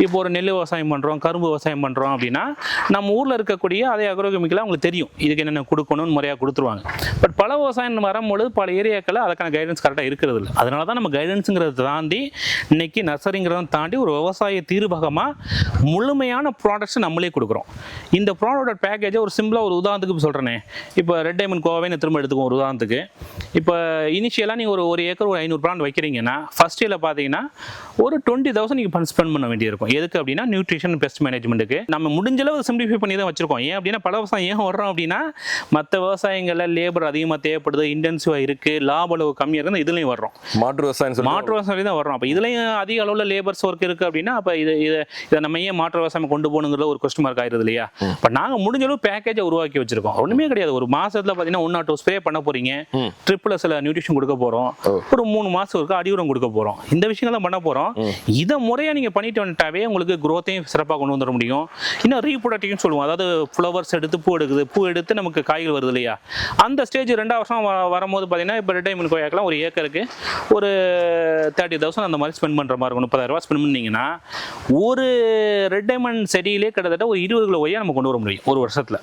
இப்போ ஒரு நெல் விவசாயம் பண்ணுறோம், கரும்பு விவசாயம் பண்ணுறோம் அப்படின்னா நம்ம ஊரில் இருக்கக்கூடிய அதே அக்ரோகெமிக்கலாக அவங்களுக்கு தெரியும் இதுக்கு என்னென்ன கொடுக்கணும்னு முறையாக கொடுத்துருவாங்க. பட் பல விவசாயம் வரும்பொழுது பல ஏரியாக்களில் அதுக்கான கைடன்ஸ் கரெக்டாக இருக்கிறது இல்லை. அதனால தான் நம்ம கைடன்ஸுங்கிறத தாண்டி இன்னைக்கு நர்சரிங்கிறத தாண்டி ஒரு விவசாய தீர்வகமாக முழுமையான ப்ராடக்ட்ஸ் நம்மளே கொடுக்குறோம். இந்த ப்ராடக்ட் பேக்கேஜை ஒரு சிம்பிளாக ஒரு உதாரணத்துக்கு சொல்கிறேனே, இப்போ ரெட் டைமண்ட் கோவாவே திரும்ப எடுத்துக்குவோம் ஒரு உதாரணத்துக்கு. இப்போ இனிஷியலாக நீங்கள் ஒரு ஏக்கர் ஒரு 500 பிளான்ட் வைக்கிறீங்கன்னா ஃபர்ஸ்ட் இயரில் பார்த்தீங்கன்னா ஒரு 20,000 நீங்கள் ஸ்பெண்ட் பண்ண வேண்டியிருக்கும். எதுக்கு அப்படின்னா நியூட்ரிஷன் பெஸ்ட் மேனேஜ்மெண்ட்டுக்கு நம்ம முடிஞ்ச அளவு சிம்பிளிஃபை பண்ணி தான் வச்சிருக்கோம். ஏன் அப்படின்னா பல விவசாயம் ஏன் வர்றோம் அப்படின்னா மற்ற விவசாயங்களில் லேபர் அதிகமாக தேவைப்படுது, இன்டென்சிவாக இருக்குது, லாப அளவு கம்மியாக இருக்குது, இதுலையும் வர்றோம். மாற்று விவசாயம் தான் வர்றோம். அப்போ இதுலையும் அதிக அளவில் லேபர்ஸ் ஒர்க் இருக்குது அப்படின்னா அப்போ இதை நம்ம ஏன் மாற்று விவசாயம் கொண்டு போகணுங்கிற ஒரு கொஸ்டின் மார்க் ஆயிருது இல்லையா? இப்போ நாங்கள் முடிஞ்ச அளவு பேக்கேஜை உருவாக்கி வச்சிருக்கோம். ஒன்றுமே கிடையாது. ஒரு மாசத்துல பார்த்தீங்கன்னா 1 or 2 ஸ்ப்ரே பண்ண போறீங்க, ட்ரிப்பில் சில நியூட்ரிஷன் கொடுக்க போகிறோம், ஒரு 3 மாதம் இருக்கு அடியுரம் கொடுக்க போகிறோம். இந்த விஷயங்கள் தான் பண்ண போகிறோம். இதை முறையாக நீங்கள் பண்ணிட்டு வந்துட்டாவே உங்களுக்கு குரோத்தையும் சிறப்பாக கொண்டு வந்துட முடியும். இன்னும் ரீப்ரொடக்டிவ்னு சொல்லுவோம். அதாவது ஃப்ளவர்ஸ் எடுத்து பூ எடுத்து நமக்கு காய்கள் வருது இல்லையா? அந்த ஸ்டேஜ் 2 வருஷம் வரும்போது பார்த்தீங்கன்னா இப்போ ரெட் டைமண்ட் கொய்யாக்கெல்லாம் ஒரு ஏக்கருக்கு ஒரு 30,000 அந்த மாதிரி ஸ்பெண்ட் பண்ணுற மாதிரி இருக்கும். 30,000 ஸ்பெண்ட் பண்ணிங்கன்னா ஒரு ரெட் டைமண்ட் செடியிலே கிட்டத்தட்ட ஒரு 20 கிலோ கொய்யா நம்ம கொண்டு வர முடியும் ஒரு வருஷத்தில்.